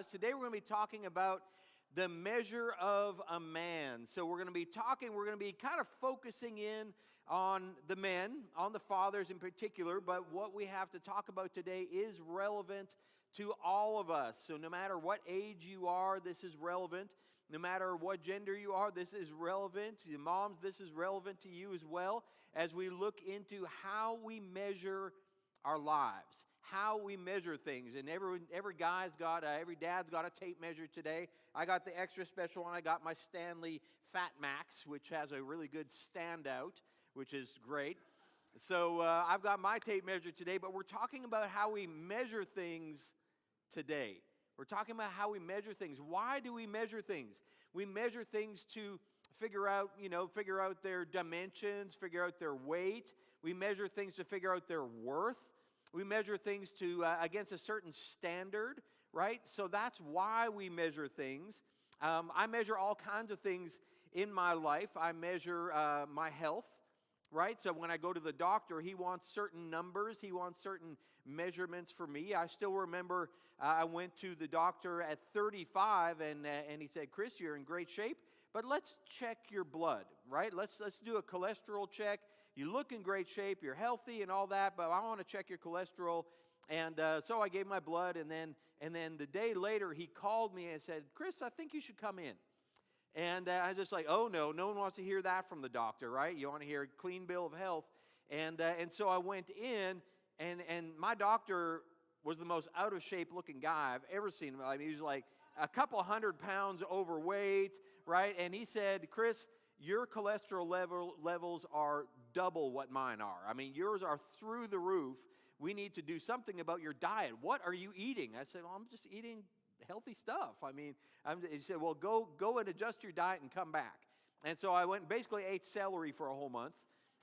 Today we're going to be talking about the measure of a man. So we're going to be kind of focusing in on the men, on the fathers in particular, but what we have to talk about today is relevant to all of us. So no matter what age you are, this is relevant. No matter what gender you are, this is relevant. Moms, this is relevant to you as well as we look into how we measure our lives, how we measure things. And every dad's got a tape measure today. I got the extra special one. I got my Stanley Fat Max, which has a really good standout, which is great. So I've got my tape measure today, but we're talking about how we measure things today. We're talking about how we measure things. Why do we measure things? We measure things to figure out their dimensions, figure out their weight. We measure things to figure out their worth. We measure things to against a certain standard, right? So that's why we measure things. I measure all kinds of things in my life. I measure my health, right? So when I go to the doctor, he wants certain numbers. He wants certain measurements for me. I still remember I went to the doctor at 35, and he said, "Chris, you're in great shape, but let's check your blood, right? Let's do a cholesterol check. You look in great shape, you're healthy and all that, but I want to check your cholesterol." And so I gave my blood, and then the day later he called me and said, "Chris, I think you should come in." And I was just like, oh no one wants to hear that from the doctor, right? You want to hear a clean bill of health. And so I went in, and my doctor was the most out of shape looking guy I've ever seen. I mean, he was like a couple 100 pounds overweight, right? And he said, "Chris, your cholesterol levels are double what mine are. I mean, yours are through the roof. We need to do something about your diet. What are you eating?" I said, "Well, I'm just eating healthy stuff." I mean, he said, "Well, go and adjust your diet and come back." And so I went and basically ate celery for a whole month,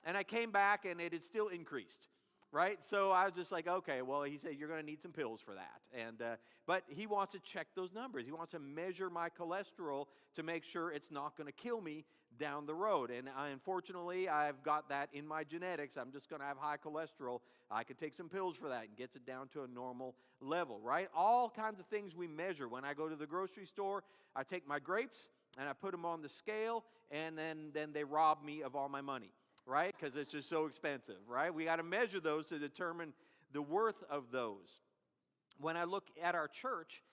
and I came back and it had still increased, right? So I was just like, okay, well, he said, "You're going to need some pills for that." But he wants to check those numbers. He wants to measure my cholesterol to make sure it's not going to kill me down the road. And unfortunately, I've got that in my genetics. I'm just going to have high cholesterol. I could take some pills for that and gets it down to a normal level, right? All kinds of things we measure. When I go to the grocery store, I take my grapes and I put them on the scale, and then they rob me of all my money, right? Because it's just so expensive, right? We got to measure those to determine the worth of those. When I look at our church,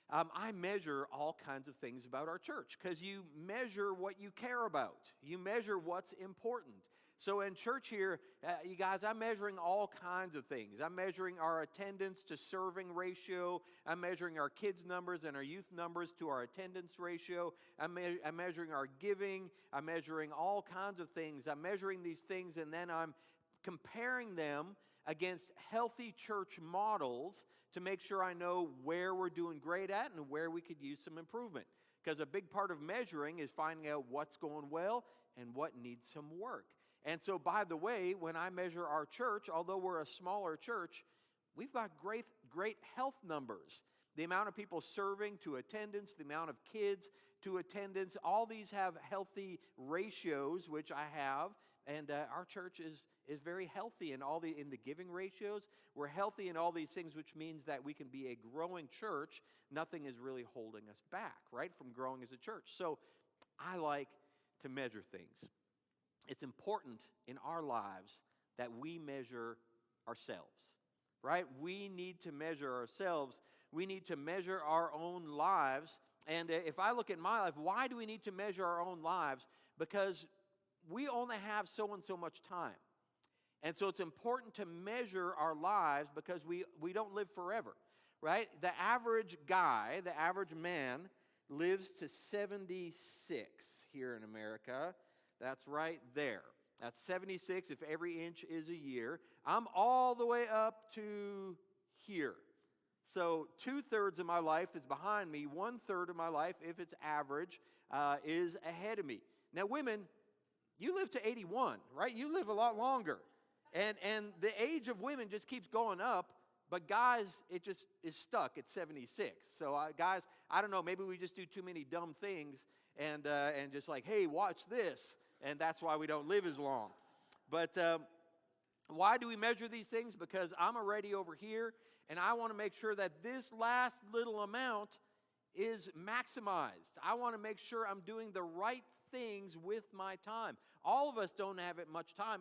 I measure all kinds of things about our church, because you measure what you care about. You measure what's important. So in church here, you guys, I'm measuring all kinds of things. I'm measuring our attendance to serving ratio. I'm measuring our kids' numbers and our youth numbers to our attendance ratio. I'm measuring our giving. I'm measuring all kinds of things. I'm measuring these things, and then I'm comparing them against healthy church models to make sure I know where we're doing great at and where we could use some improvement. Because a big part of measuring is finding out what's going well and what needs some work. And so, by the way, when I measure our church, although we're a smaller church, we've got great health numbers. The amount of people serving to attendance, the amount of kids to attendance, all these have healthy ratios, which I have, and our church is very healthy in the giving ratios. We're healthy in all these things, which means that we can be a growing church. Nothing is really holding us back, right, from growing as a church. So I like to measure things. It's important in our lives that we measure ourselves. Right? We need to measure ourselves. We need to measure our own lives. And if I look at my life, why do we need to measure our own lives? Because we only have so and so much time. And so it's important to measure our lives, because we don't live forever, right? The average guy, the average man, lives to 76 here in America. That's right there. That's 76 if every inch is a year. I'm all the way up to here. So 2/3 of my life is behind me. 1/3 of my life, if it's average, is ahead of me. Now, women, you live to 81, right? You live a lot longer. And the age of women just keeps going up. But guys, it just is stuck at 76. So guys, I don't know, maybe we just do too many dumb things and just like, hey, watch this. And that's why we don't live as long. But why do we measure these things? Because I'm already over here, and I want to make sure that this last little amount is maximized. I want to make sure I'm doing the right things with my time. All of us don't have it much time.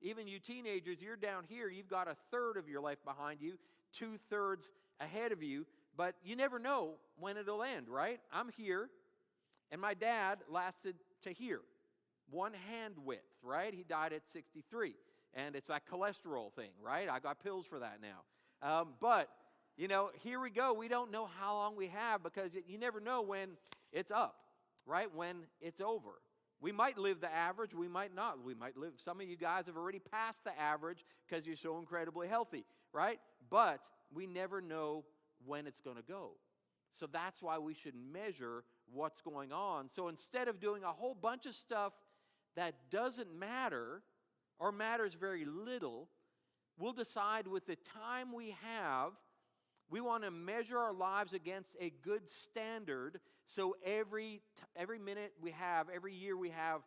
Even you teenagers, you're down here, you've got a third of your life behind you, 2/3 ahead of you, but you never know when it'll end, right? I'm here, and my dad lasted to here, one hand width, right? He died at 63, and it's that cholesterol thing, right? I got pills for that now. But, here we go. We don't know how long we have because you never know when it's up, right? When it's over. We might live the average. We might not. We might live. Some of you guys have already passed the average because you're so incredibly healthy, right? But we never know when it's going to go. So that's why we should measure what's going on. So instead of doing a whole bunch of stuff that doesn't matter or matters very little, we'll decide with the time we have, we want to measure our lives against a good standard so every minute we have, every year we have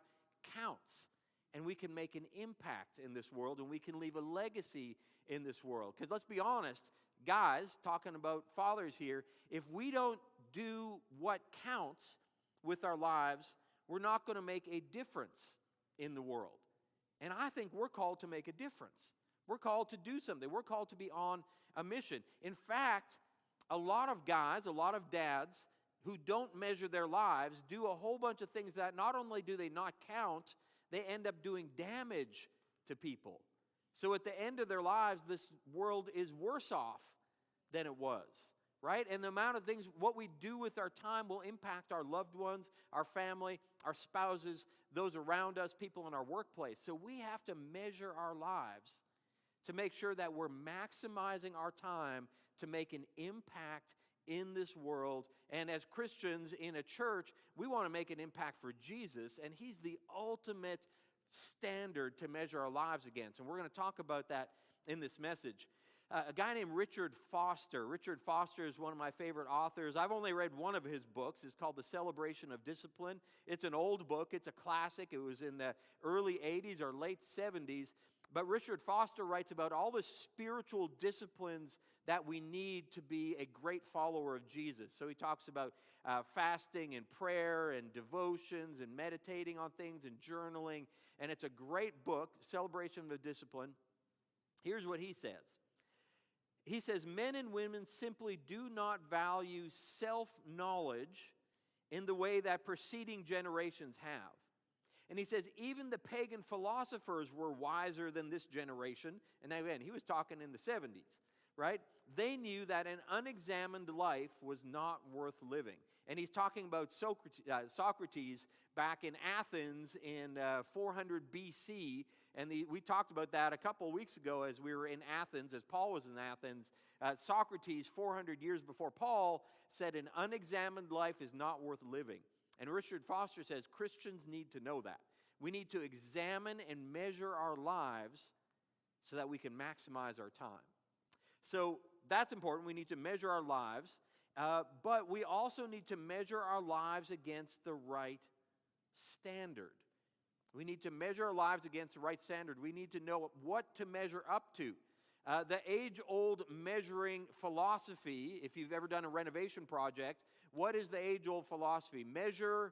counts. And we can make an impact in this world and we can leave a legacy in this world. Because let's be honest, guys, talking about fathers here, if we don't do what counts with our lives, we're not going to make a difference in the world. And I think we're called to make a difference. We're called to do something. We're called to be on a mission. In fact, a lot of guys, a lot of dads who don't measure their lives do a whole bunch of things that not only do they not count, they end up doing damage to people. So at the end of their lives, this world is worse off than it was, right? And the amount of things, what we do with our time will impact our loved ones, our family, our spouses, those around us, people in our workplace. So we have to measure our lives to make sure that we're maximizing our time to make an impact in this world. And as Christians in a church, we want to make an impact for Jesus, and He's the ultimate standard to measure our lives against. And we're going to talk about that in this message. A guy named Richard Foster. Richard Foster is one of my favorite authors. I've only read one of his books. It's called The Celebration of Discipline. It's an old book. It's a classic. It was in the early 80s or late 70s. But Richard Foster writes about all the spiritual disciplines that we need to be a great follower of Jesus. So he talks about fasting and prayer and devotions and meditating on things and journaling. And it's a great book, Celebration of Discipline. Here's what he says. He says, men and women simply do not value self-knowledge in the way that preceding generations have. And he says, even the pagan philosophers were wiser than this generation. And again, he was talking in the 70s, right? They knew that an unexamined life was not worth living. And he's talking about Socrates back in Athens in 400 BC. And we talked about that a couple of weeks ago as we were in Athens, as Paul was in Athens. Socrates, 400 years before Paul, said an unexamined life is not worth living. And Richard Foster says Christians need to know that. We need to examine and measure our lives so that we can maximize our time. So that's important. We need to measure our lives. But we also need to measure our lives against the right standard. We need to measure our lives against the right standard. We need to know what to measure up to. The age-old measuring philosophy, if you've ever done a renovation project, what is the age-old philosophy? Measure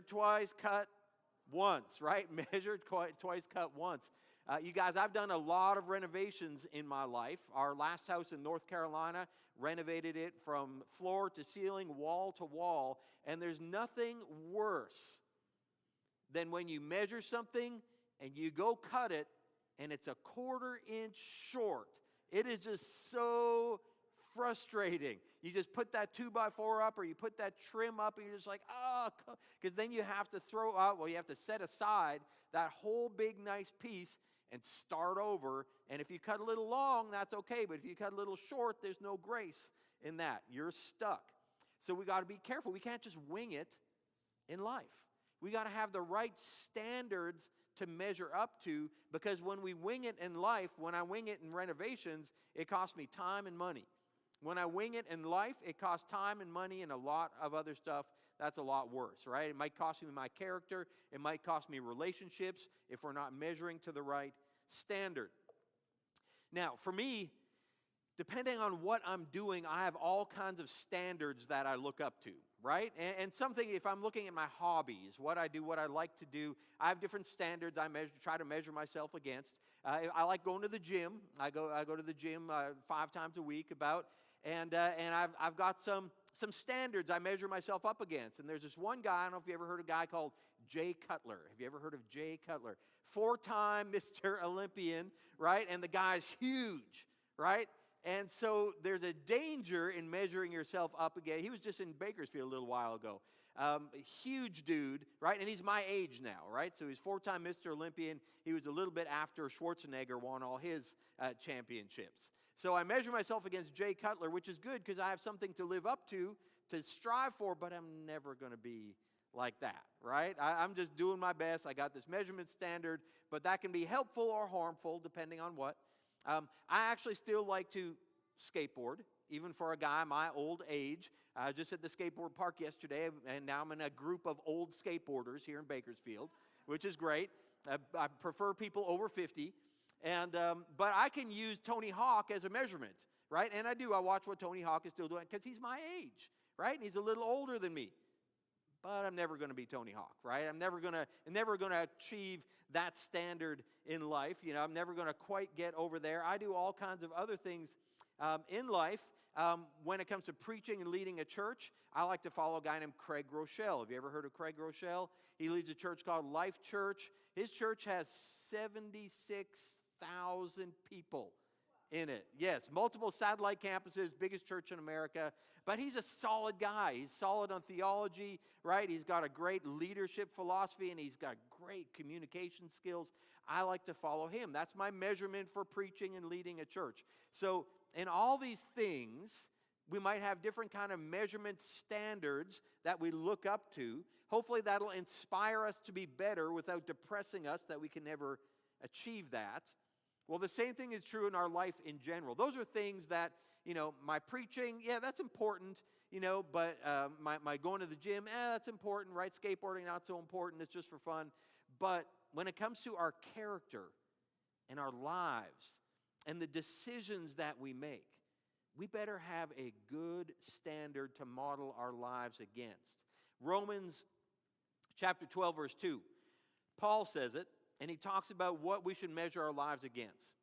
twice, cut once, right? Measure twice, cut once. You guys, I've done a lot of renovations in my life. Our last house in North Carolina, renovated it from floor to ceiling, wall to wall, and there's nothing worse than when you measure something and you go cut it and it's a 1/4 inch short. It is just so frustrating. You just put that 2x4 up or you put that trim up and you're just like, because then you have to throw out, you have to set aside that whole big nice piece and start over. And if you cut a little long, that's okay. But if you cut a little short, there's no grace in that. You're stuck. So we got to be careful. We can't just wing it in life. We got to have the right standards to measure up to, because when we wing it in life, when I wing it in renovations, it costs me time and money. When I wing it in life, it costs time and money and a lot of other stuff that's a lot worse, right? It might cost me my character. It might cost me relationships if we're not measuring to the right standard. Now, for me, depending on what I'm doing, I have all kinds of standards that I look up to, right? And something, if I'm looking at my hobbies, what I do, what I like to do, I have different standards I try to measure myself against. I like going to the gym. I go to the gym 5 times a week about, and I've got some standards I measure myself up against. And there's this one guy, I don't know if you ever heard of a guy called Jay Cutler. Have you ever heard of Jay Cutler? 4-time Mr. Olympian, right? And the guy's huge, right? And so there's a danger in measuring yourself up again. He was just in Bakersfield a little while ago. A huge dude, right? And he's my age now, right? So he's 4-time Mr. Olympian. He was a little bit after Schwarzenegger won all his championships. So I measure myself against Jay Cutler, which is good because I have something to live up to strive for, but I'm never going to be like that, right? I'm just doing my best. I got this measurement standard, but that can be helpful or harmful depending on what. I actually still like to skateboard, even for a guy my old age. I was just at the skateboard park yesterday, and now I'm in a group of old skateboarders here in Bakersfield, which is great. I prefer people over 50. But I can use Tony Hawk as a measurement, right? And I do. I watch what Tony Hawk is still doing because he's my age, right? And he's a little older than me. But I'm never going to be Tony Hawk, right? I'm never going to achieve that standard in life. You know, I'm never going to quite get over there. I do all kinds of other things in life. When it comes to preaching and leading a church, I like to follow a guy named Craig Rochelle. Have you ever heard of Craig Rochelle? He leads a church called Life Church. His church has 76,000 people in it. Yes, multiple satellite campuses, biggest church in America. But he's a solid guy. He's solid on theology, right? He's got a great leadership philosophy, and he's got great communication skills. I like to follow him. That's my measurement for preaching and leading a church. So in all these things, we might have different kind of measurement standards that we look up to. Hopefully that'll inspire us to be better without depressing us that we can never achieve that. Well, the same thing is true in our life in general. Those are things that, you know, my preaching, yeah, that's important, you know, but my going to the gym, that's important, right? Skateboarding, not so important. It's just for fun. But when it comes to our character and our lives and the decisions that we make, we better have a good standard to model our lives against. Romans chapter 12, verse 2, Paul says it. And he talks about what we should measure our lives against.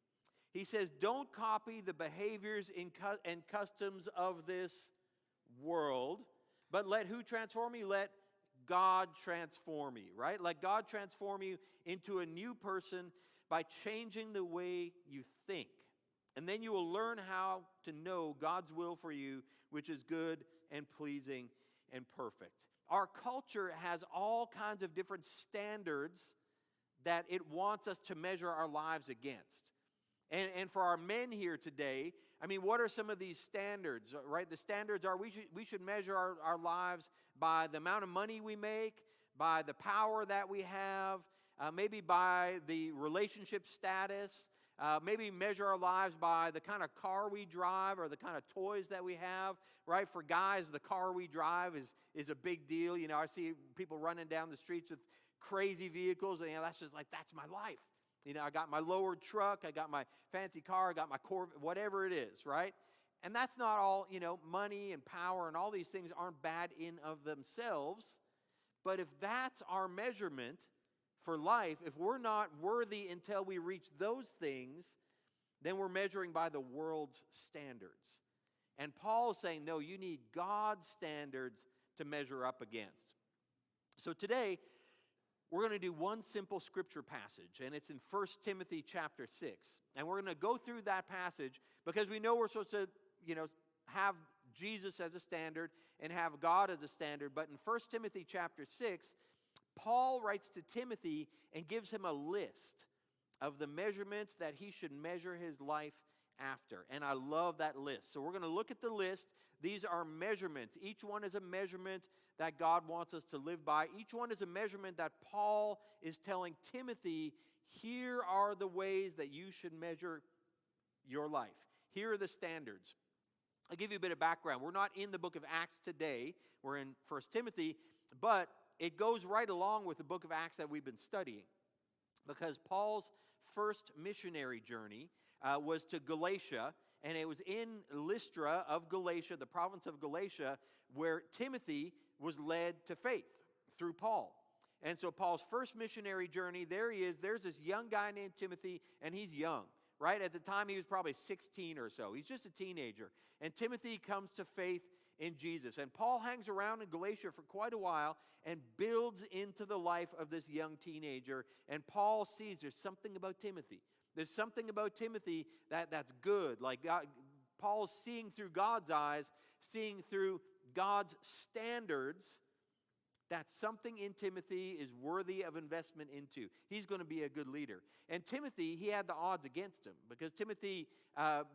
He says, don't copy the behaviors and customs of this world, but let who transform you? Let God transform you, right? Let God transform you into a new person by changing the way you think. And then you will learn how to know God's will for you, which is good and pleasing and perfect. Our culture has all kinds of different standards that it wants us to measure our lives against. And for our men here today, I mean, what are some of these standards, right? The standards are we should measure our lives by the amount of money we make, by the power that we have, maybe by the relationship status, maybe measure our lives by the kind of car we drive or the kind of toys that we have, right? For guys, the car we drive is a big deal. You know, I see people running down the streets with crazy vehicles, and you know, that's my life. You know, I got my lowered truck, I got my fancy car, I got my Corvette, whatever it is, right? And that's not all, you know, money and power and all these things aren't bad in of themselves. But if that's our measurement for life, if we're not worthy until we reach those things, then we're measuring by the world's standards. And Paul's saying, no, you need God's standards to measure up against. So today, we're going to do one simple scripture passage, and it's in 1 Timothy chapter 6. And we're going to go through that passage because we know we're supposed to, you know, have Jesus as a standard and have God as a standard. But in 1 Timothy chapter 6, Paul writes to Timothy and gives him a list of the measurements that he should measure his life after. And I love that list. So we're going to look at the list. These are measurements. Each one is a measurement that God wants us to live by. Each one is a measurement that Paul is telling Timothy, here are the ways that you should measure your life. Here are the standards. I'll give you a bit of background. We're not in the book of Acts today. We're in 1 Timothy, but it goes right along with the book of Acts that we've been studying, because Paul's first missionary journey was to Galatia, and it was in Lystra of Galatia, the province of Galatia, where Timothy was led to faith through Paul. And so Paul's first missionary journey, there he is. There's this young guy named Timothy, and he's young, right? At the time, he was probably 16 or so. He's just a teenager. And Timothy comes to faith in Jesus. And Paul hangs around in Galatia for quite a while and builds into the life of this young teenager. And Paul sees there's something about Timothy. There's something about Timothy that's good. Like God, Paul's seeing through God's eyes, seeing through God's standards, that something in Timothy is worthy of investment into. He's going to be a good leader. And Timothy, he had the odds against him, because Timothy,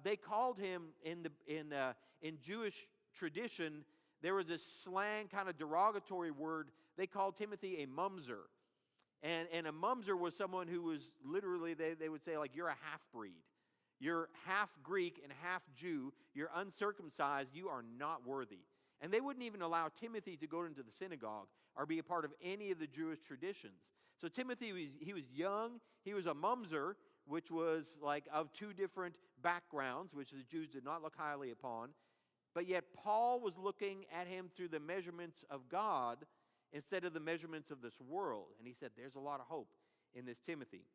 they called him in Jewish tradition, there was this slang kind of derogatory word. They called Timothy a mumser. And a mumser was someone who was literally, they would say, like, you're a half-breed. You're half Greek and half Jew. You're uncircumcised. You are not worthy. And they wouldn't even allow Timothy to go into the synagogue or be a part of any of the Jewish traditions. So Timothy, he was young. He was a mumser, which was like of two different backgrounds, which the Jews did not look highly upon. But yet Paul was looking at him through the measurements of God instead of the measurements of this world. And he said, there's a lot of hope in this Timothy.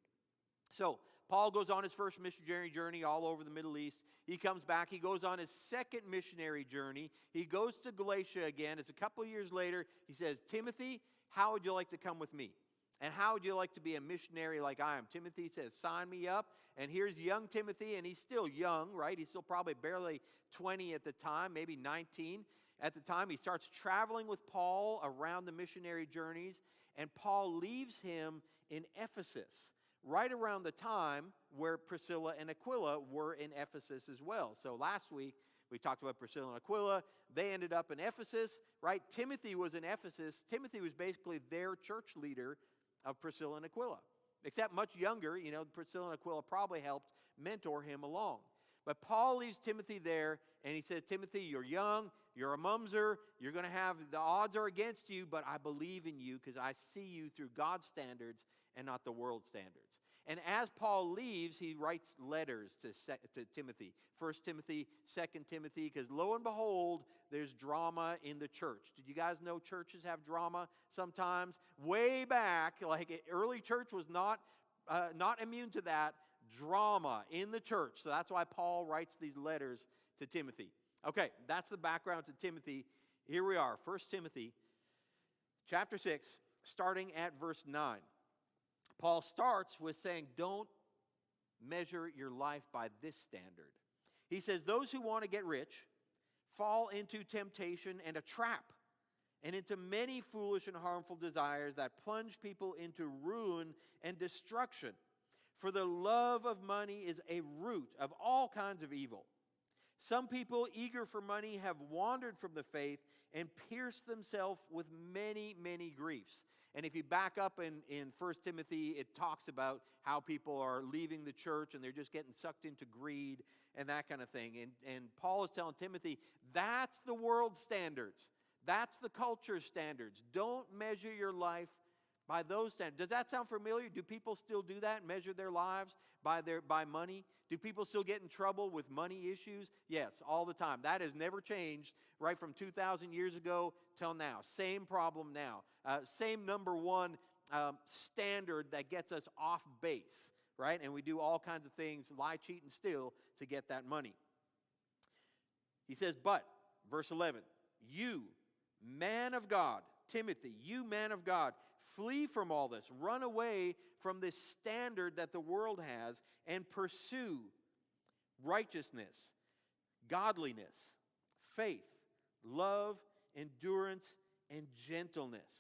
So Paul goes on his first missionary journey all over the Middle East. He comes back. He goes on his second missionary journey. He goes to Galatia again. It's a couple of years later. He says, Timothy, how would you like to come with me? And how would you like to be a missionary like I am? Timothy says, sign me up. And here's young Timothy, and he's still young, right? He's still probably barely 20 at the time, maybe 19 at the time. He starts traveling with Paul around the missionary journeys, and Paul leaves him in Ephesus, right around the time where Priscilla and Aquila were in Ephesus as well. So last week, we talked about Priscilla and Aquila. They ended up in Ephesus, right? Timothy was in Ephesus. Timothy was basically their church leader of Priscilla and Aquila, except much younger. You know, Priscilla and Aquila probably helped mentor him along. But Paul leaves Timothy there, and he says, Timothy, you're young, you're a mumser, you're going to have, the odds are against you, but I believe in you because I see you through God's standards and not the world's standards. And as Paul leaves, he writes letters to Timothy. 1 Timothy, 2 Timothy, because lo and behold, there's drama in the church. Did you guys know churches have drama sometimes? Way back, like early church was not immune to that drama in the church. So that's why Paul writes these letters to Timothy. Okay, that's the background to Timothy. Here we are, 1 Timothy chapter 6, starting at verse 9. Paul starts with saying, don't measure your life by this standard. He says, those who want to get rich fall into temptation and a trap, and into many foolish and harmful desires that plunge people into ruin and destruction. For the love of money is a root of all kinds of evil. Some people eager for money have wandered from the faith and pierced themselves with many, many griefs. And if you back up in 1 Timothy, it talks about how people are leaving the church and they're just getting sucked into greed and that kind of thing. And Paul is telling Timothy, that's the world's standards. That's the culture's standards. Don't measure your life by those standards. Does that sound familiar? Do people still do that, measure their lives by money? Do people still get in trouble with money issues? Yes, all the time. That has never changed, right from 2,000 years ago till now. Same problem now. Same number one standard that gets us off base, right? And we do all kinds of things, lie, cheat, and steal to get that money. He says, but, verse 11, you, man of God, Timothy, you man of God, flee from all this. Run away from this standard that the world has and pursue righteousness, godliness, faith, love, endurance, and gentleness.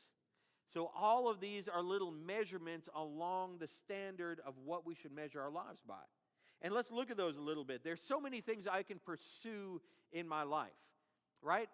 So all of these are little measurements along the standard of what we should measure our lives by. And let's look at those a little bit. There's so many things I can pursue in my life, right?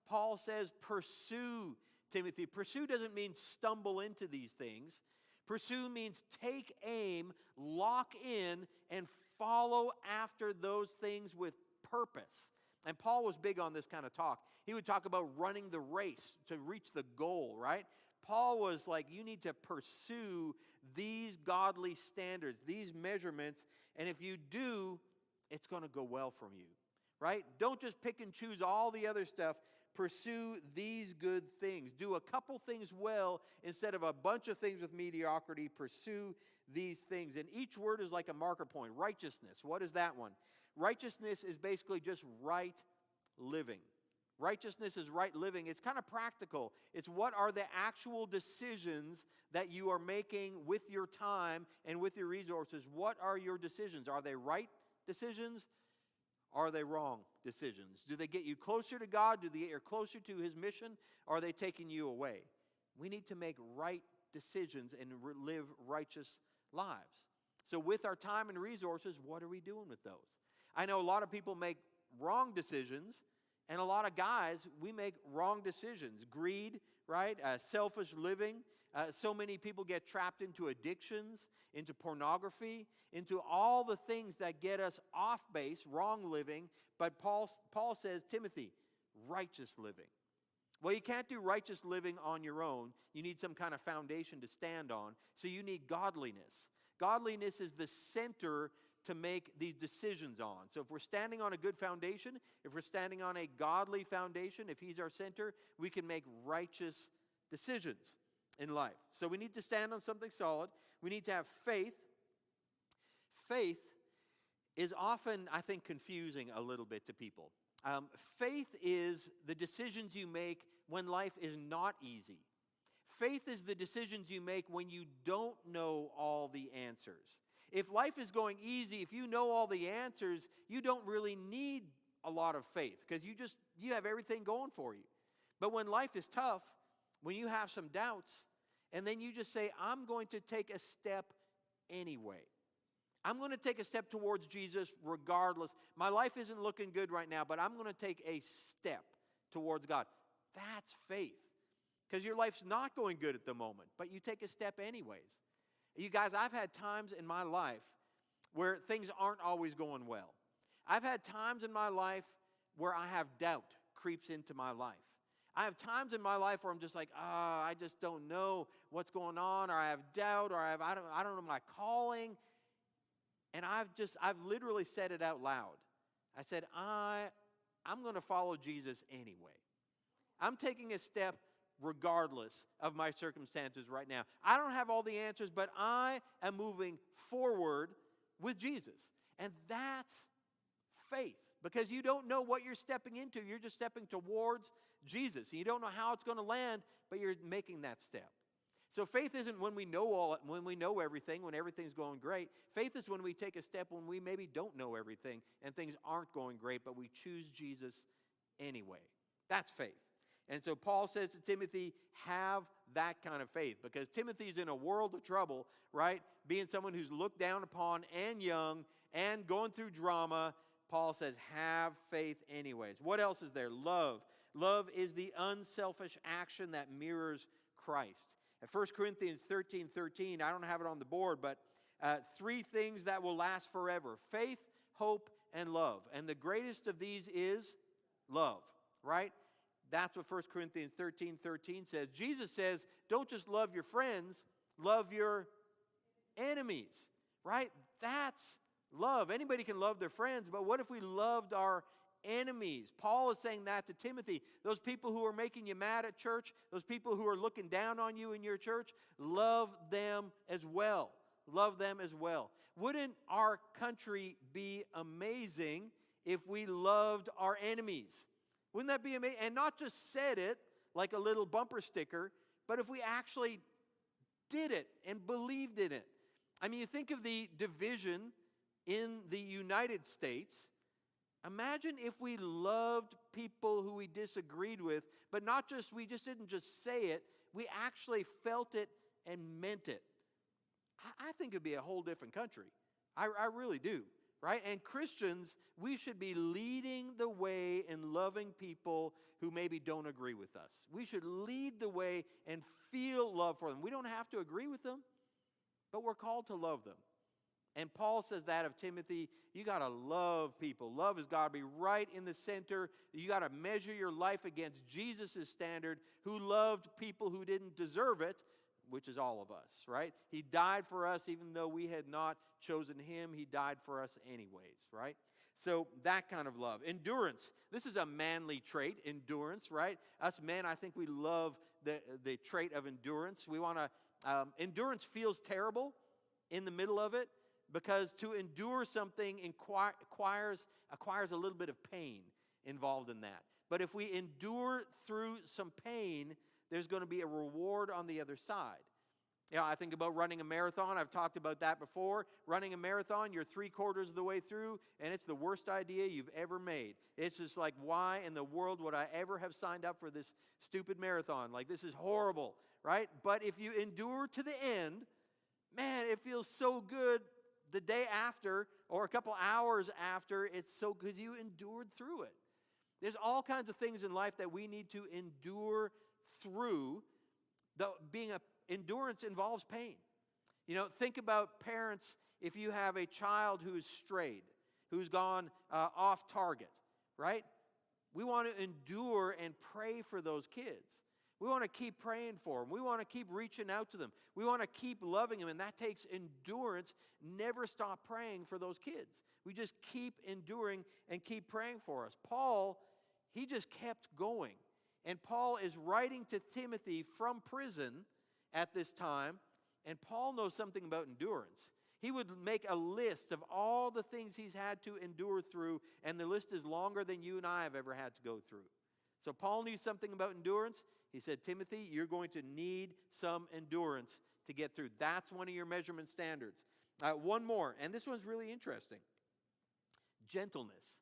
Paul says pursue, Timothy. Pursue doesn't mean stumble into these things. Pursue means take aim, lock in, and follow after those things with purpose. And Paul was big on this kind of talk. He would talk about running the race to reach the goal, right? Paul was like, you need to pursue these godly standards, these measurements, and if you do, it's going to go well from you, right? Don't just pick and choose all the other stuff. Pursue these good things. Do a couple things well instead of a bunch of things with mediocrity. Pursue these things. And each word is like a marker point. Righteousness. What is that one? Righteousness is basically just right living. Righteousness is right living. It's kind of practical. It's what are the actual decisions that you are making with your time and with your resources. What are your decisions? Are they right decisions? Are they wrong decisions? Do they get you closer to God? Do they get you closer to His mission? Or are they taking you away? We need to make right decisions and live righteous lives. So with our time and resources, what are we doing with those? I know a lot of people make wrong decisions, and a lot of guys, we make wrong decisions. Greed, right? Selfish living. So many people get trapped into addictions, into pornography, into all the things that get us off base, wrong living. But Paul says, Timothy, righteous living. Well, you can't do righteous living on your own. You need some kind of foundation to stand on. So you need godliness. Godliness is the center to make these decisions on. So if we're standing on a good foundation, if we're standing on a godly foundation, if He's our center, we can make righteous decisions in life. So we need to stand on something solid. We need to have faith. Faith is often, I think, confusing a little bit to people. Faith is the decisions you make when life is not easy. Faith is the decisions you make when you don't know all the answers. If life is going easy, if you know all the answers, you don't really need a lot of faith because you have everything going for you. But when life is tough, when you have some doubts, and then you just say, I'm going to take a step anyway. I'm going to take a step towards Jesus regardless. My life isn't looking good right now, but I'm going to take a step towards God. That's faith. Because your life's not going good at the moment, but you take a step anyways. You guys, I've had times in my life where things aren't always going well. I've had times in my life where I have doubt creeps into my life. I have times in my life where I'm just like, I just don't know what's going on, or I have doubt, or I don't know my calling. And I've literally said it out loud. I said, I'm going to follow Jesus anyway. I'm taking a step regardless of my circumstances right now. I don't have all the answers, but I am moving forward with Jesus. And that's faith, because you don't know what you're stepping into. You're just stepping towards Jesus. You don't know how it's going to land, but you're making that step. So faith isn't when we know everything, when everything's going great. Faith is when we take a step when we maybe don't know everything and things aren't going great, but we choose Jesus anyway. That's faith. And so Paul says to Timothy, have that kind of faith, because Timothy's in a world of trouble, right? Being someone who's looked down upon and young and going through drama, Paul says, have faith anyways. What else is there? Love. Love is the unselfish action that mirrors Christ. At 1 Corinthians 13:13, I don't have it on the board, but 3 things that will last forever: faith, hope, and love. And the greatest of these is love, right? That's what 1 Corinthians 13:13 says. Jesus says, don't just love your friends, love your enemies, right? That's love. Anybody can love their friends, but what if we loved our enemies? Paul is saying that to Timothy. Those people who are making you mad at church, those people who are looking down on you in your church, love them as well. Love them as well. Wouldn't our country be amazing if we loved our enemies? Wouldn't that be amazing? And not just said it like a little bumper sticker, but if we actually did it and believed in it. I mean, you think of the division in the United States. Imagine if we loved people who we disagreed with, but we just didn't just say it, we actually felt it and meant it. I think it'd be a whole different country. I really do. Right? And Christians, we should be leading the way in loving people who maybe don't agree with us. We should lead the way and feel love for them. We don't have to agree with them, but we're called to love them. And Paul says that of Timothy. You got to love people. Love has got to be right in the center. You got to measure your life against Jesus' standard, who loved people who didn't deserve it, which is all of us, right? He died for us even though we had not chosen him. He died for us anyways, right? So that kind of love. Endurance. This is a manly trait, endurance, right? Us men, I think we love the trait of endurance. We want to, endurance feels terrible in the middle of it because to endure something acquires a little bit of pain involved in that. But if we endure through some pain, there's going to be a reward on the other side. You know, I think about running a marathon. I've talked about that before. Running a marathon, you're 3/4 of the way through, and it's the worst idea you've ever made. It's just like, why in the world would I ever have signed up for this stupid marathon? Like, this is horrible, right? But if you endure to the end, man, it feels so good the day after or a couple hours after. It's so good you endured through it. There's all kinds of things in life that we need to endure through. Endurance involves pain. You know, think about parents. If you have a child who's strayed, who's gone off target, right? We want to endure and pray for those kids. We want to keep praying for them. We want to keep reaching out to them. We want to keep loving them, and that takes endurance. Never stop praying for those kids. We just keep enduring and keep praying for us. Paul, he just kept going. And Paul is writing to Timothy from prison at this time, and Paul knows something about endurance. He would make a list of all the things he's had to endure through, and the list is longer than you and I have ever had to go through. So Paul knew something about endurance. He said, Timothy, you're going to need some endurance to get through. That's one of your measurement standards. One more, and this one's really interesting. Gentleness.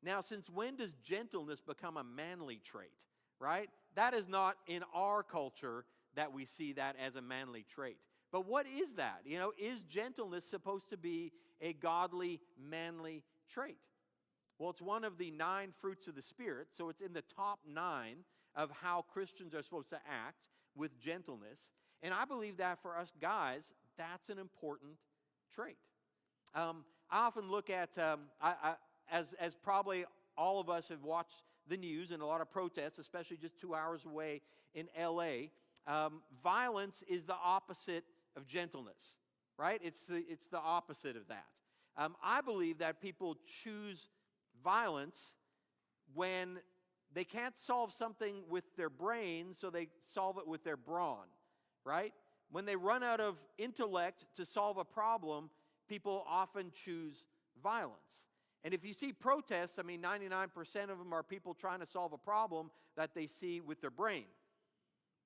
Now, since when does gentleness become a manly trait, right? That is not in our culture that we see that as a manly trait. But what is that? You know, is gentleness supposed to be a godly, manly trait? Well, it's one of the 9 fruits of the Spirit, so it's in the top 9 of how Christians are supposed to act with gentleness. And I believe that for us guys, that's an important trait. I often look at, as probably all of us have watched the news and a lot of protests, especially just 2 hours away in L.A., violence is the opposite of gentleness, right? It's the opposite of that. I believe that people choose violence when they can't solve something with their brain, so they solve it with their brawn, right? When they run out of intellect to solve a problem, people often choose violence. And if you see protests, I mean, 99% of them are people trying to solve a problem that they see with their brain.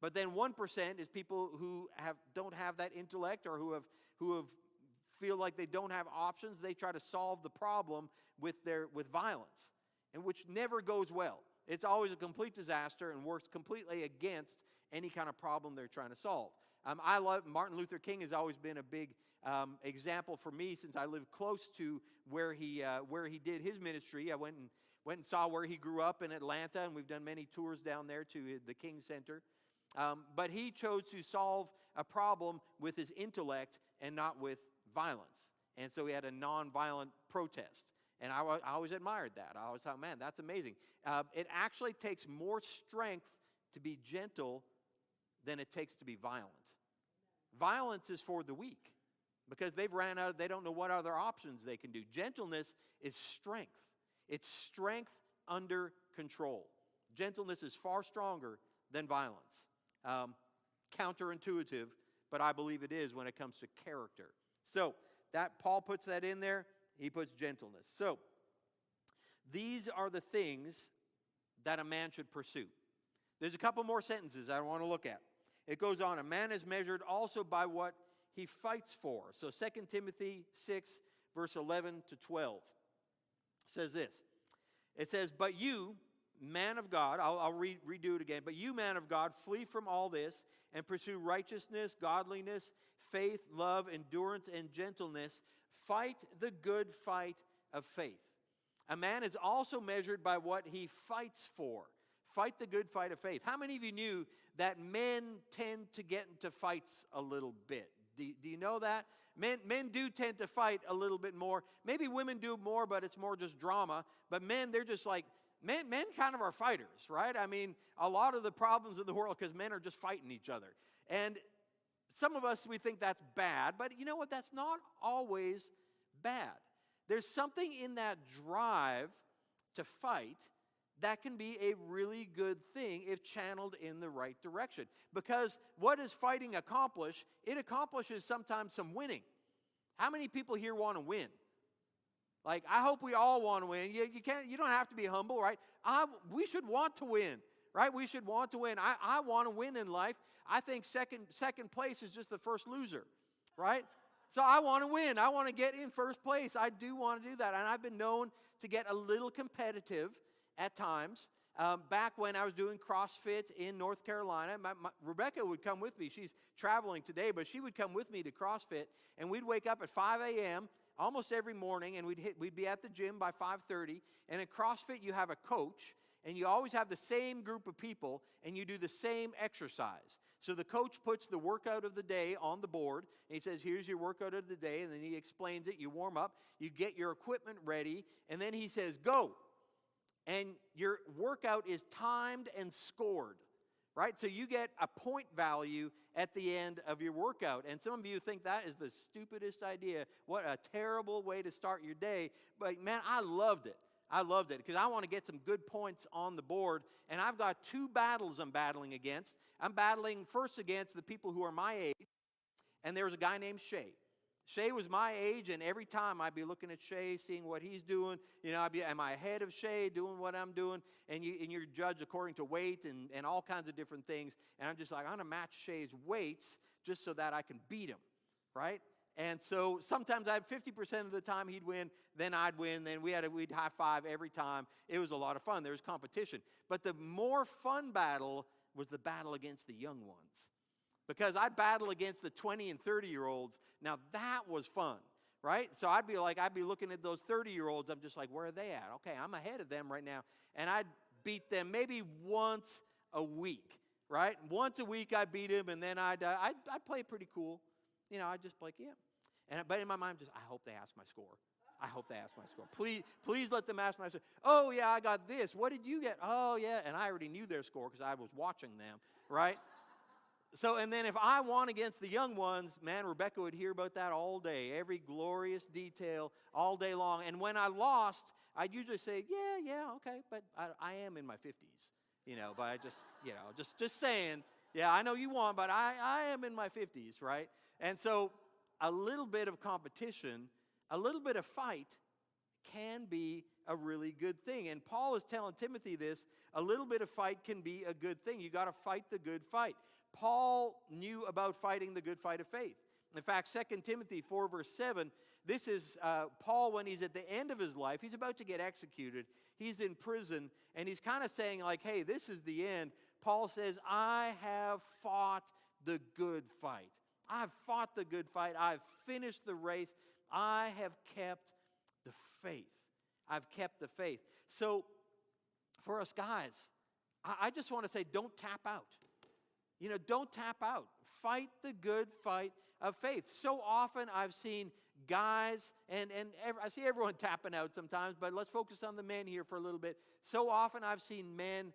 But then 1% is people who don't have that intellect or who feel like they don't have options. They try to solve the problem with violence, and which never goes well. It's always a complete disaster and works completely against any kind of problem they're trying to solve. I love Martin Luther King has always been a big example for me since I lived close to where he did his ministry. I went and saw where he grew up in Atlanta, and we've done many tours down there to the King Center. But he chose to solve a problem with his intellect and not with violence. And so he had a nonviolent protest. And I always admired that. I always thought, man, that's amazing. It actually takes more strength to be gentle than it takes to be violent. Violence is for the weak because they've ran out, they don't know what other options they can do. Gentleness is strength. It's strength under control. Gentleness is far stronger than violence. Counterintuitive, but I believe it is when it comes to character. So that Paul puts that in there. He puts gentleness. So these are the things that a man should pursue. There's a couple more sentences I want to look at. It goes on, a man is measured also by what he fights for. So 2 Timothy 6, verse 11 to 12 says this. It says, but you, man of God, I'll redo it again. But you, man of God, flee from all this and pursue righteousness, godliness, faith, love, endurance, and gentleness. Fight the good fight of faith. A man is also measured by what he fights for. Fight the good fight of faith. How many of you knew that men tend to get into fights a little bit? Do you know that? Men do tend to fight a little bit more. Maybe women do more, but it's more just drama. But men, they're just like, men kind of are fighters, right? I mean, a lot of the problems in the world, because men are just fighting each other. And some of us, we think that's bad, but you know what? That's not always bad. There's something in that drive to fight that can be a really good thing if channeled in the right direction. Because what does fighting accomplish? It accomplishes sometimes some winning. How many people here want to win? Like, I hope we all want to win. You don't have to be humble, right? We should want to win, right? We should want to win. I want to win in life. I think second place is just the first loser, right? So I want to win. I want to get in first place. I do want to do that. And I've been known to get a little competitive at times. Back when I was doing CrossFit in North Carolina, Rebecca would come with me. She's traveling today, but she would come with me to CrossFit, and we'd wake up at 5 a.m. almost every morning, and we'd be at the gym by 5:30. And in CrossFit, you have a coach, and you always have the same group of people, and you do the same exercise. So the coach puts the workout of the day on the board, and he says, here's your workout of the day, and then he explains it. You warm up, you get your equipment ready, and then he says, go. And your workout is timed and scored, right? So you get a point value at the end of your workout. And some of you think that is the stupidest idea. What a terrible way to start your day. But man, I loved it. I loved it because I want to get some good points on the board. And I've got two battles I'm battling against. I'm battling first against the people who are my age. And there's a guy named Shay. Shay was my age, and every time I'd be looking at Shay, seeing what he's doing. You know, am I ahead of Shay, doing what I'm doing? And you're judged according to weight and all kinds of different things. And I'm just like, I'm going to match Shay's weights just so that I can beat him, right? And so sometimes 50% of the time he'd win, then I'd win, then we'd high five every time. It was a lot of fun. There was competition. But the more fun battle was the battle against the young ones. Because I'd battle against the 20 and 30-year-olds. Now, that was fun, right? So I'd be looking at those 30-year-olds. I'm just like, where are they at? Okay, I'm ahead of them right now. And I'd beat them maybe once a week, right? Once a week I beat them, and then I'd play pretty cool. You know, I'd just play, yeah. But in my mind, I hope they ask my score. I hope they ask my score. Please let them ask my score. Oh, yeah, I got this. What did you get? Oh, yeah. And I already knew their score because I was watching them, right? So, and then if I won against the young ones, man, Rebecca would hear about that all day, every glorious detail all day long. And when I lost, I'd usually say, yeah, okay, but I am in my 50s, you know, but I just, you know, just saying, yeah, I know you won, but I am in my 50s, right? And so a little bit of competition, a little bit of fight can be a really good thing. And Paul is telling Timothy this, a little bit of fight can be a good thing. You got to fight the good fight. Paul knew about fighting the good fight of faith. In fact, 2 Timothy 4, verse 7, this is Paul when he's at the end of his life. He's about to get executed. He's in prison, and he's kind of saying like, hey, this is the end. Paul says, I have fought the good fight. I've fought the good fight. I've finished the race. I have kept the faith. I've kept the faith. So for us guys, I just want to say, don't tap out. You know, don't tap out. Fight the good fight of faith. So often I've seen guys, I see everyone tapping out sometimes, but let's focus on the men here for a little bit. So often I've seen men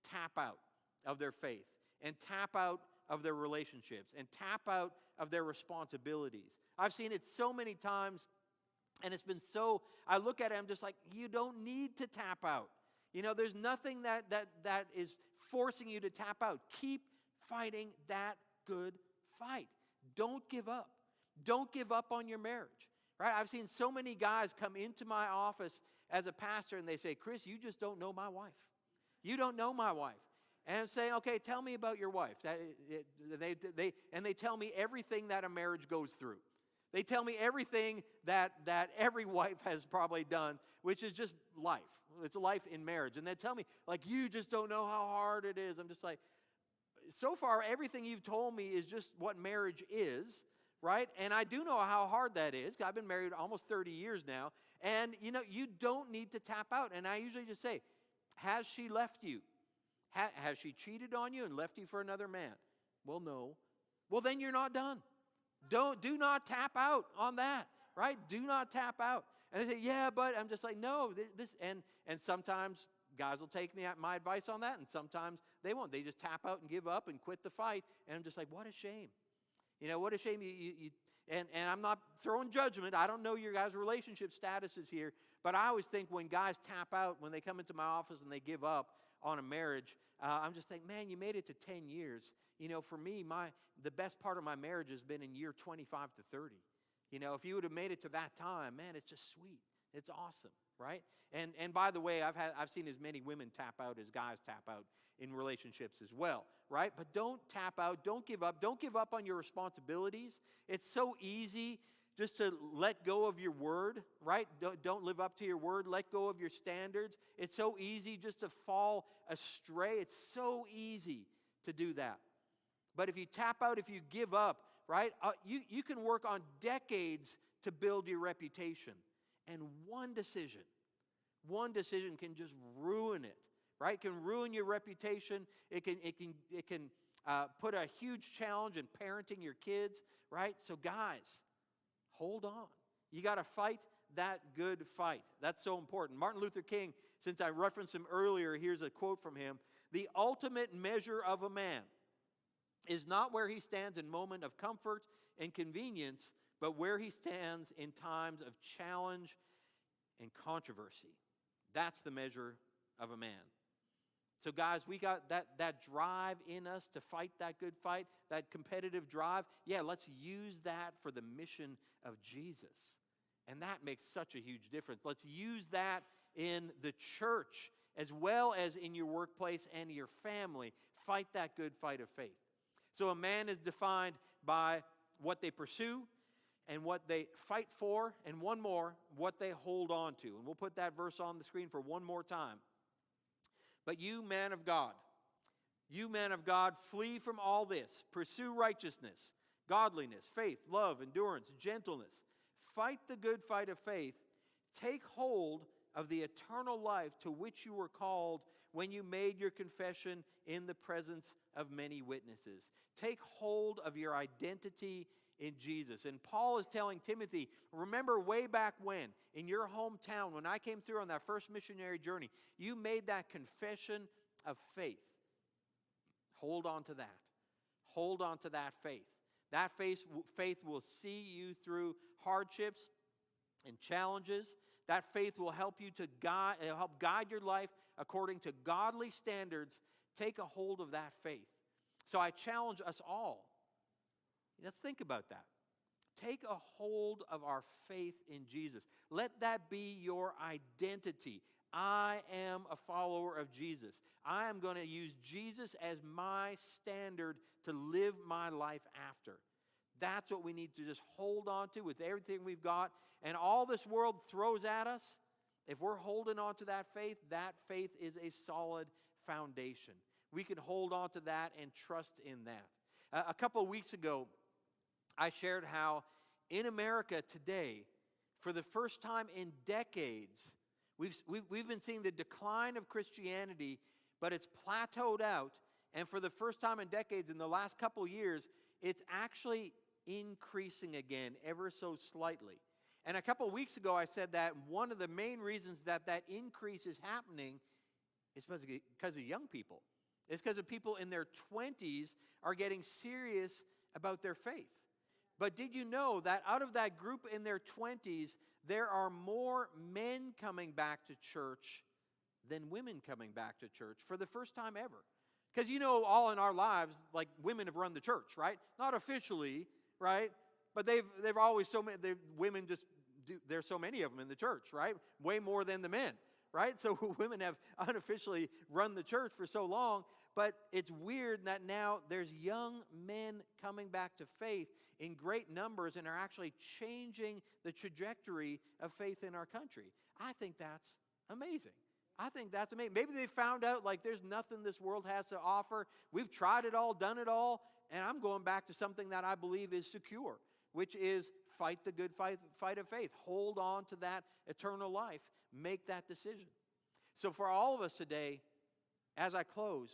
tap out of their faith and tap out of their relationships and tap out of their responsibilities. I've seen it so many times, and it's been so, I look at it, I'm just like, you don't need to tap out. You know, there's nothing that is forcing you to tap out. Keep fighting that good fight. Don't give up. Don't give up on your marriage, right? I've seen so many guys come into my office as a pastor and they say, Chris, you just don't know my wife. You don't know my wife. And I'm saying, okay, tell me about your wife. They tell me everything that a marriage goes through. They tell me everything that every wife has probably done, which is just life. It's a life in marriage. And they tell me, like, you just don't know how hard it is. I'm just like, so far, everything you've told me is just what marriage is, right? And I do know how hard that is. I've been married almost 30 years now. And, you know, you don't need to tap out. And I usually just say, has she left you? Has she cheated on you and left you for another man? Well, no. Well, then you're not done. Do not tap out on that, right? Do not tap out. And they say, yeah, but I'm just like, no, and sometimes guys will take my advice on that, and sometimes they won't. They just tap out and give up and quit the fight. And I'm just like, what a shame. You know, what a shame And I'm not throwing judgment. I don't know your guys' relationship statuses here, but I always think when guys tap out, when they come into my office and they give up on a marriage, I'm just thinking, man, you made it to 10 years. You know, for me, the best part of my marriage has been in year 25 to 30. You know, if you would have made it to that time, man, it's just sweet. It's awesome, right? And by the way, I've seen as many women tap out as guys tap out in relationships as well, right? But don't tap out, don't give up. Don't give up on your responsibilities. It's so easy just to let go of your word, right? Don't live up to your word. Let go of your standards. It's so easy just to fall astray. It's so easy to do that. But if you tap out, if you give up, right, you can work on decades to build your reputation. And one decision can just ruin it, right? It can ruin your reputation. It can put a huge challenge in parenting your kids, right? So guys, hold on. You got to fight that good fight. That's so important. Martin Luther King, since I referenced him earlier, here's a quote from him. The ultimate measure of a man is not where he stands in moment of comfort and convenience, but where he stands in times of challenge and controversy. That's the measure of a man. So guys, we got that drive in us to fight that good fight, that competitive drive. Yeah, let's use that for the mission of Jesus. And that makes such a huge difference. Let's use that in the church as well as in your workplace and your family. Fight that good fight of faith. So a man is defined by what they pursue and what they fight for, and one more, what they hold on to. And we'll put that verse on the screen for one more time. But you, man of God, flee from all this. Pursue righteousness, godliness, faith, love, endurance, gentleness. Fight the good fight of faith. Take hold of the eternal life to which you were called when you made your confession in the presence of many witnesses. Take hold of your identity in Jesus. And Paul is telling Timothy, remember way back when, in your hometown, when I came through on that first missionary journey, you made that confession of faith. Hold on to that. Hold on to that faith. That faith will see you through hardships and challenges. That faith will help you to help guide your life according to godly standards. Take a hold of that faith. So I challenge us all. Let's think about that. Take a hold of our faith in Jesus. Let that be your identity. I am a follower of Jesus. I am going to use Jesus as my standard to live my life after. That's what we need to just hold on to with everything we've got. And all this world throws at us, if we're holding on to that faith is a solid foundation. We can hold on to that and trust in that. A couple of weeks ago, I shared how in America today, for the first time in decades, we've been seeing the decline of Christianity, but it's plateaued out. And for the first time in decades, in the last couple years, it's actually increasing again, ever so slightly. And a couple of weeks ago, I said that one of the main reasons that increase is happening is because of young people. It's because of people in their 20s are getting serious about their faith. But did you know that out of that group in their 20s, there are more men coming back to church than women coming back to church for the first time ever? Because you know, all in our lives, like women have run the church, right? Not officially, right? But they've always women just do. There's so many of them in the church, right? Way more than the men, right? So women have unofficially run the church for so long. But it's weird that now there's young men coming back to faith in great numbers and are actually changing the trajectory of faith in our country. I think that's amazing. I think that's amazing. Maybe they found out like there's nothing this world has to offer. We've tried it all, done it all, and I'm going back to something that I believe is secure, which is fight the good fight of faith. Hold on to that eternal life. Make that decision. So for all of us today, as I close,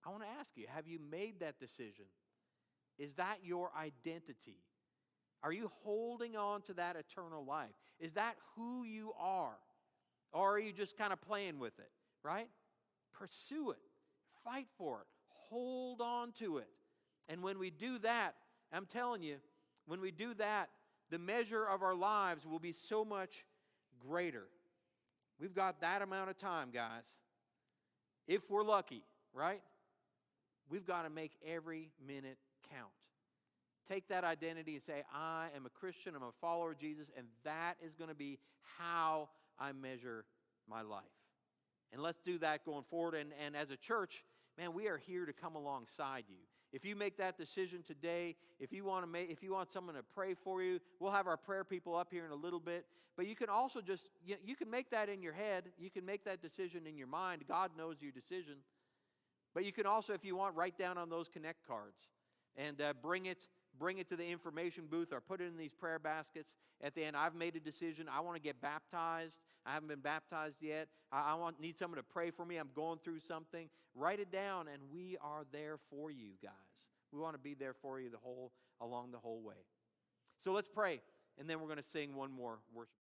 I want to ask you, have you made that decision? Is that your identity? Are you holding on to that eternal life? Is that who you are? Or are you just kind of playing with it, right? Pursue it. Fight for it. Hold on to it. And when we do that, I'm telling you, When we do that, the measure of our lives will be so much greater. We've got that amount of time, guys. If we're lucky, right? We've got to make every minute count. Take that identity and say, I am a Christian, I'm a follower of Jesus, and that is going to be how I measure my life. And let's do that going forward. And as a church, man, we are here to come alongside you. If you make that decision today, if you want someone to pray for you, we'll have our prayer people up here in a little bit. But you can also you can make that in your head. You can make that decision in your mind. God knows your decision. But you can also, if you want, write down on those connect cards and bring it to the information booth or put it in these prayer baskets at the end. I've made a decision. I want to get baptized. I haven't been baptized yet. I need someone to pray for me. I'm going through something. Write it down, and we are there for you, guys. We want to be there for you along the whole way. So let's pray, and then we're going to sing one more worship.